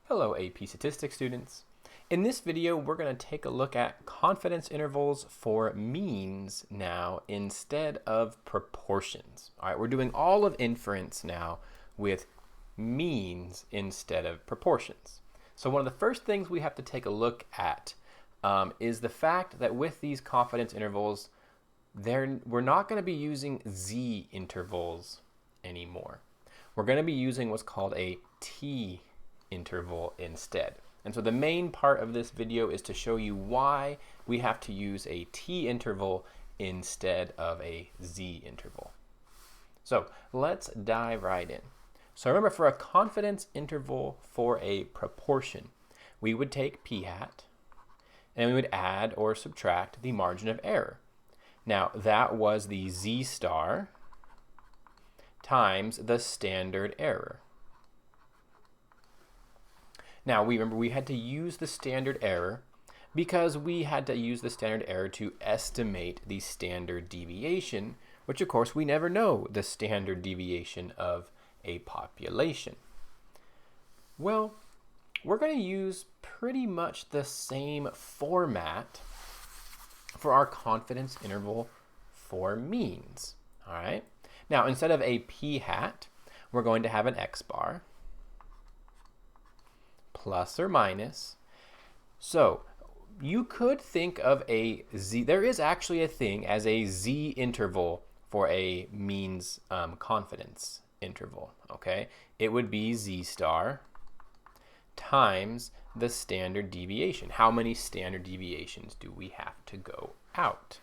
Hello AP Statistics students. In this video, we're going to take a look at confidence intervals for means now instead of proportions. All right, we're doing all of inference now with means instead of proportions. So one of the first things we have to take a look at is the fact that with these confidence intervals, we're not going to be using z intervals anymore. We're going to be using what's called a t interval instead. And so the main part of this video is to show you why we have to use a t interval instead of a z interval. So let's dive right in. So remember, for a confidence interval for a proportion, we would take p hat and we would add or subtract the margin of error. Now that was the z star times the standard error. Now, remember, we had to use the standard error because we had to use the standard error to estimate the standard deviation, which, of course, we never know the standard deviation of a population. Well, we're going to use pretty much the same format for our confidence interval for means. All right. Now, instead of a p hat, we're going to have an x bar, plus or minus. So you could think of a z, there is actually a thing as a z interval for a means confidence interval, okay? It would be z star times the standard deviation. How many standard deviations do we have to go out?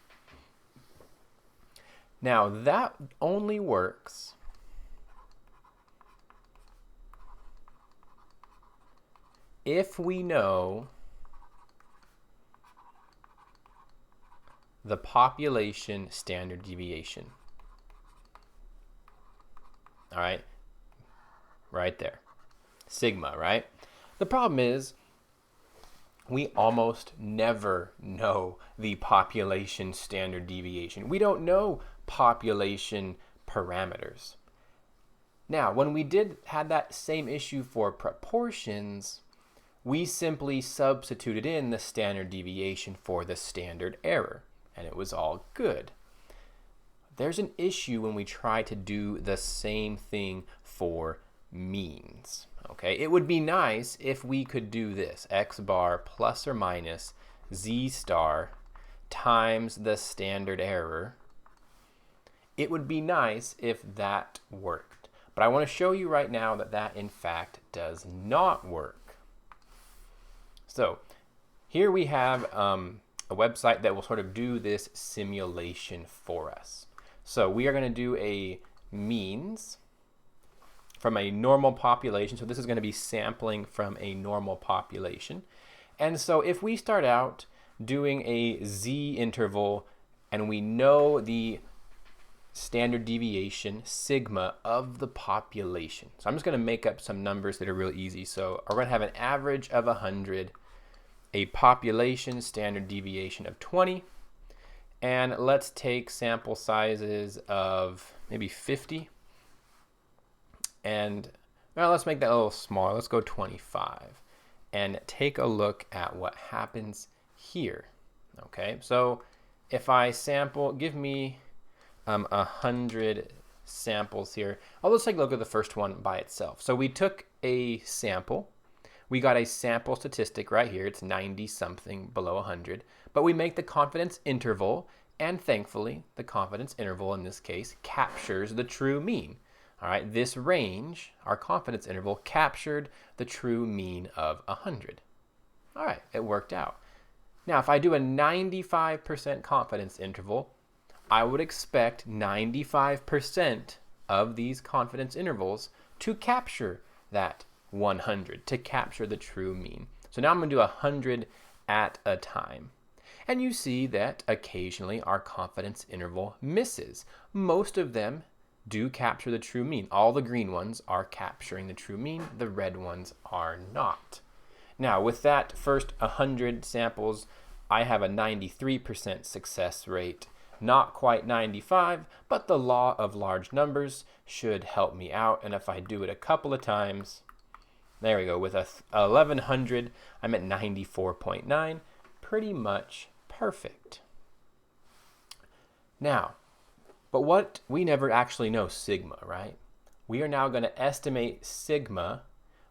Now that only works if we know the population standard deviation. All right, right there, sigma, right? The problem is we almost never know the population standard deviation. We don't know population parameters. Now, when we had that same issue for proportions, we simply substituted in the standard deviation for the standard error, and it was all good. There's an issue when we try to do the same thing for means. Okay, it would be nice if we could do this, x bar plus or minus z star times the standard error. It would be nice if that worked. But I want to show you right now that that in fact does not work. So here we have a website that will sort of do this simulation for us. So we are going to do a means from a normal population. So this is going to be sampling from a normal population. And so if we start out doing a z interval and we know the standard deviation sigma of the population. So I'm just going to make up some numbers that are real easy. So we're going to have an average of 100, a population standard deviation of 20, and let's take sample sizes of maybe 50, and well, let's make that a little smaller. Let's go 25 and take a look at what happens here. Okay, so if I sample, give me 100 samples here. I'll just take a look at the first one by itself. So we took a sample. We got a sample statistic right here. It's 90 something below 100. But we make the confidence interval, and thankfully, the confidence interval in this case captures the true mean. All right, this range, our confidence interval, captured the true mean of 100. All right, it worked out. Now, if I do a 95% confidence interval, I would expect 95% of these confidence intervals to capture that 100, to capture the true mean. So now I'm going to do 100 at a time. And you see that occasionally our confidence interval misses. Most of them do capture the true mean. All the green ones are capturing the true mean. The red ones are not. Now, with that first 100 samples, I have a 93% success rate. Not quite 95, but the law of large numbers should help me out. And if I do it a couple of times, There we go. With a 1100, I'm at 94.9. Pretty much perfect. Now, but what we never actually know sigma, right? We are now going to estimate sigma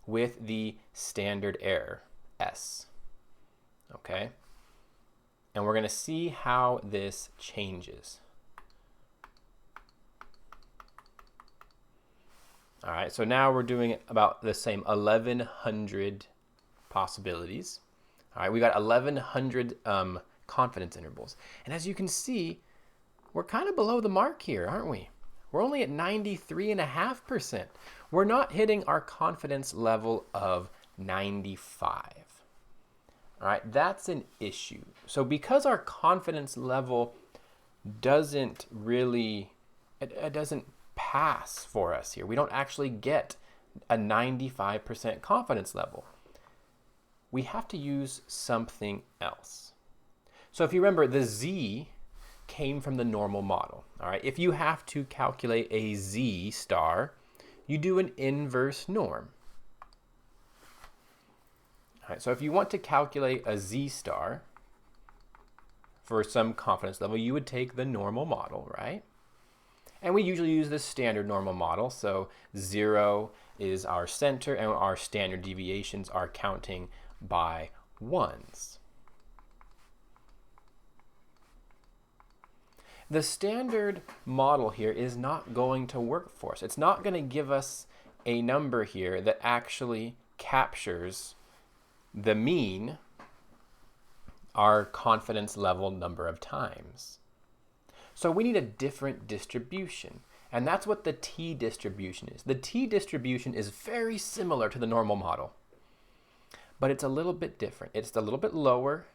with the standard error, S. Okay? And we're going to see how this changes. All right, so now we're doing about the same 1100 possibilities. All right, we got 1100 confidence intervals. And as you can see, we're kind of below the mark here, aren't we? We're only at 93.5%. We're not hitting our confidence level of 95. All right, that's an issue. So because our confidence level doesn't really, it doesn't pass for us here. We don't actually get a 95% confidence level. We have to use something else. So if you remember, the Z came from the normal model. All right, if you have to calculate a Z star, you do an inverse norm. All right, so if you want to calculate a Z star for some confidence level, you would take the normal model, right? And we usually use the standard normal model. So 0 is our center, and our standard deviations are counting by ones. The standard model here is not going to work for us. It's not going to give us a number here that actually captures the mean, our confidence level number of times. So we need a different distribution, and that's what the t distribution is. The t distribution is very similar to the normal model, but it's a little bit different. It's a little bit lower,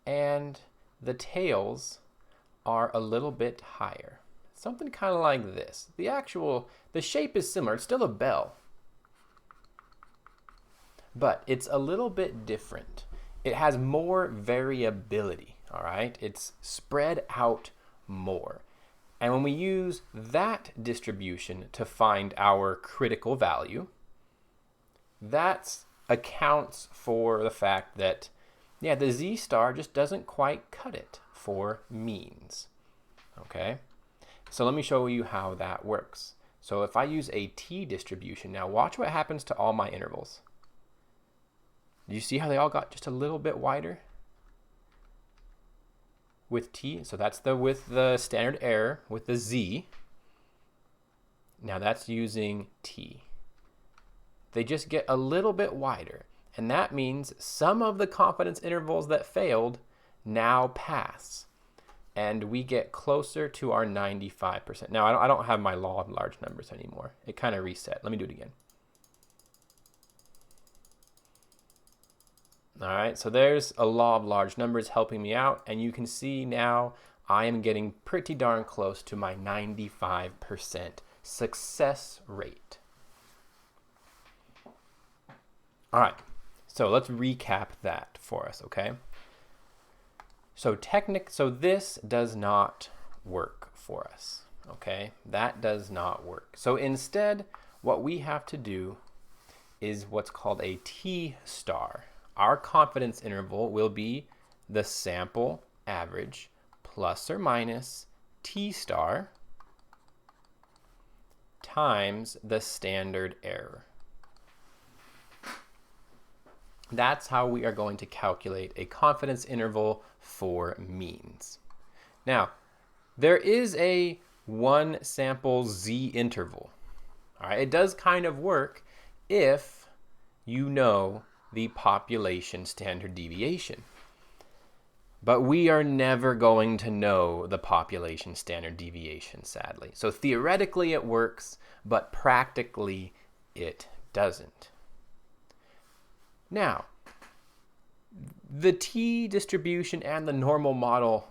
and the tails are a little bit higher. Something kind of like this. The shape is similar. It's still a bell, but it's a little bit different. It has more variability, all right? It's spread out more. And when we use that distribution to find our critical value, that accounts for the fact that, yeah, the Z star just doesn't quite cut it for means. Okay, so let me show you how that works. So if I use a t distribution, now watch what happens to all my intervals. Do you see how they all got just a little bit wider with t? So that's with the standard error with the Z. Now that's using t. They just get a little bit wider, and that means some of the confidence intervals that failed now pass, and we get closer to our 95%. Now I don't have my law of large numbers anymore. It kind of reset. Let me do it again. All right, so there's a law of large numbers helping me out, and you can see now I am getting pretty darn close to my 95% success rate. All right, so let's recap that for us, okay? So this does not work for us, okay? That does not work. So instead, what we have to do is what's called a T star. Our confidence interval will be the sample average plus or minus T star times the standard error. That's how we are going to calculate a confidence interval for means. Now, there is a one sample Z interval. All right, it does kind of work if you know the population standard deviation. But we are never going to know the population standard deviation, sadly. So theoretically it works, but practically it doesn't. Now, the t distribution and the normal model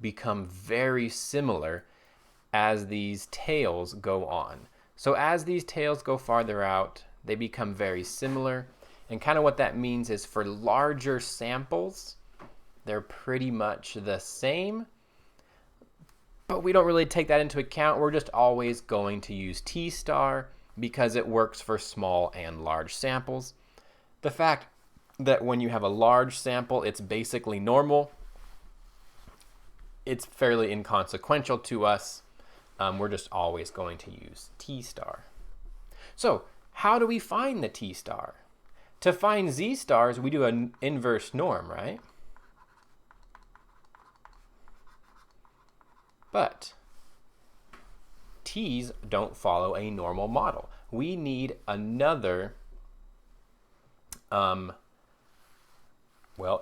become very similar as these tails go on. So as these tails go farther out, they become very similar. And kind of what that means is for larger samples, they're pretty much the same. But we don't really take that into account. We're just always going to use T star because it works for small and large samples. The fact that when you have a large sample, it's basically normal, it's fairly inconsequential to us. We're just always going to use T star. So how do we find the T star? To find Z stars, we do an inverse norm, right? But T's don't follow a normal model. We need another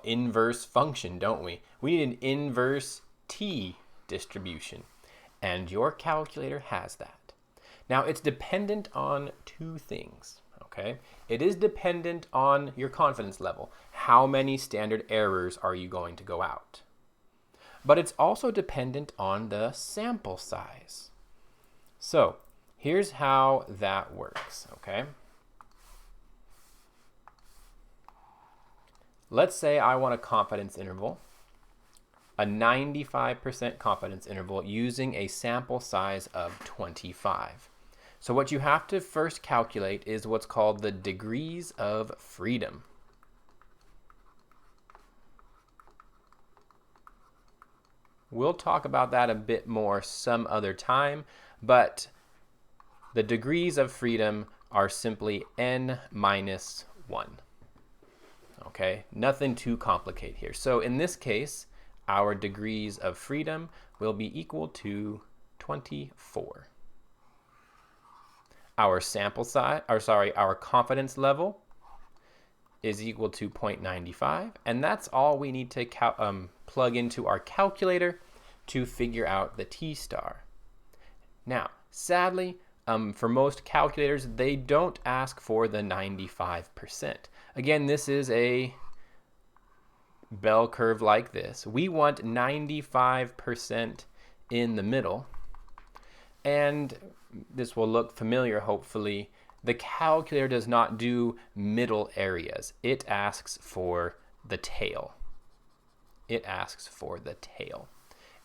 inverse function, don't we? We need an inverse T distribution, and your calculator has that. Now, it's dependent on two things, okay? It is dependent on your confidence level. How many standard errors are you going to go out? But it's also dependent on the sample size. So, here's how that works, okay? Let's say I want a confidence interval, a 95% confidence interval using a sample size of 25. So what you have to first calculate is what's called the degrees of freedom. We'll talk about that a bit more some other time, but the degrees of freedom are simply n minus 1. Okay, nothing too complicated here. So in this case, our degrees of freedom will be equal to 24. Our sample size, our confidence level is equal to 0.95, and that's all we need to plug into our calculator to figure out the T star. Now, sadly, for most calculators, they don't ask for the 95%. Again, this is a bell curve like this. We want 95% in the middle, and this will look familiar, hopefully. The calculator does not do middle areas. It asks for the tail. It asks for the tail.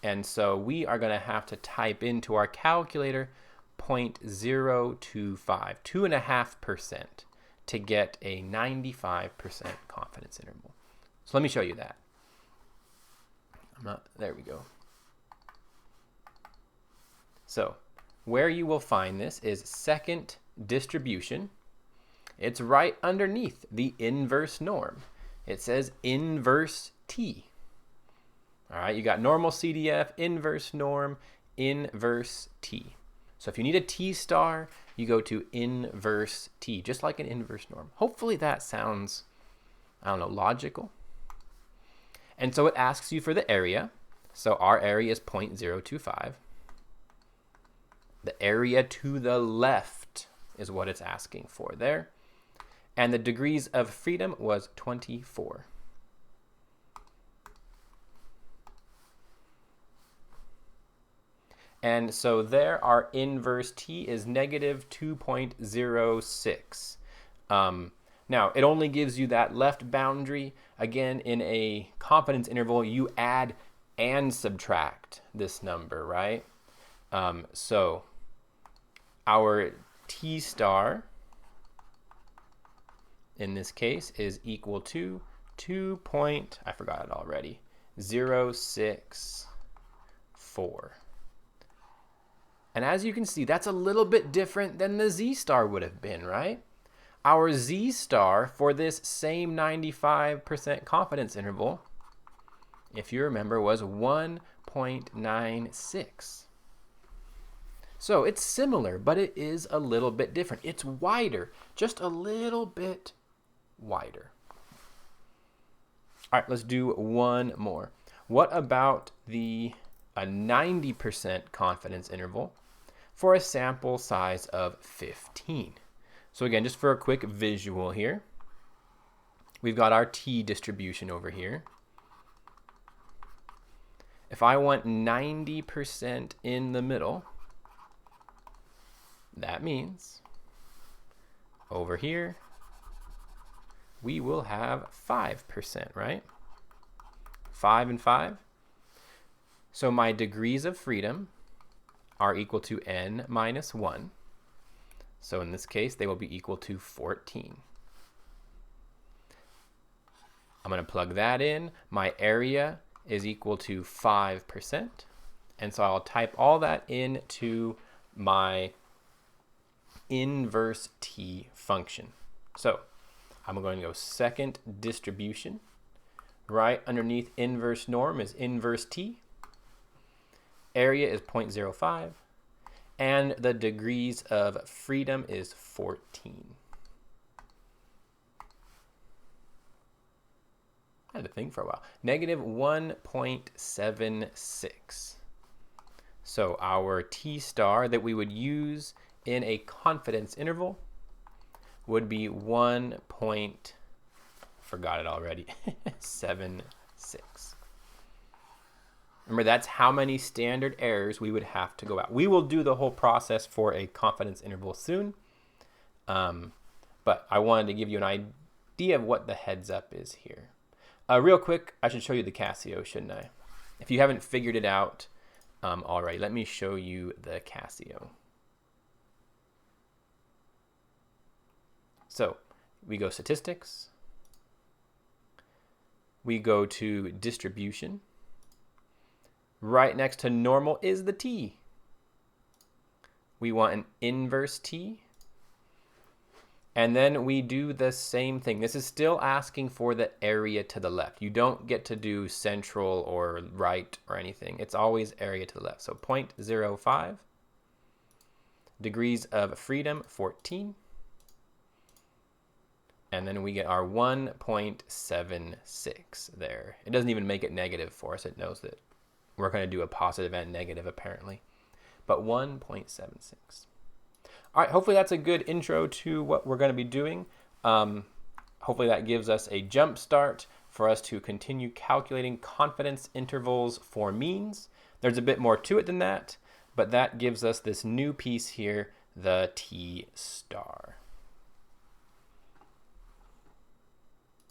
And so we are going to have to type into our calculator 0.025, 2.5%, to get a 95% confidence interval. So let me show you that. There we go. So where you will find this is second distribution. It's right underneath the inverse norm. It says inverse T. All right, you got normal CDF, inverse norm, inverse T. So if you need a T star, you go to inverse T, just like an inverse norm. Hopefully that sounds, logical. And so it asks you for the area. So our area is 0.025. The area to the left is what it's asking for there. And the degrees of freedom was 24. And so there, our inverse T is negative 2.06. Now, it only gives you that left boundary. Again, in a confidence interval, you add and subtract this number, right? So our T star, in this case, is equal to 0.064. And as you can see, that's a little bit different than the Z star would have been, right? Our Z star for this same 95% confidence interval, if you remember, was 1.96. So it's similar, but it is a little bit different. It's wider, just a little bit wider. All right, let's do one more. What about a 90% confidence interval for a sample size of 15? So again, just for a quick visual here, we've got our T distribution over here. If I want 90% in the middle, that means over here, we will have 5%, right? 5 and 5. So my degrees of freedom are equal to n minus 1. So in this case, they will be equal to 14. I'm going to plug that in. My area is equal to 5%. And so I'll type all that into my inverse t function. So I'm going to go second distribution. Right underneath inverse norm is inverse t. Area is 0.05. And the degrees of freedom is 14. I had to think for a while. Negative 1.76. So our T star that we would use in a confidence interval would be 1.76. Remember, that's how many standard errors we would have to go out. We will do the whole process for a confidence interval soon. But I wanted to give you an idea of what the heads up is here. Real quick, I should show you the Casio, shouldn't I? If you haven't figured it out already, let me show you the Casio. So we go statistics. We go to distribution. Right next to normal is the t. We want an inverse t. And then we do the same thing. This is still asking for the area to the left. You don't get to do central or right or anything. It's always area to the left. So 0.05. Degrees of freedom, 14. And then we get our 1.76 there. It doesn't even make it negative for us. It knows that we're going to do a positive and negative apparently. But 1.76. All right, hopefully that's a good intro to what we're going to be doing. Hopefully that gives us a jump start for us to continue calculating confidence intervals for means. There's a bit more to it than that, but that gives us this new piece here, the T star.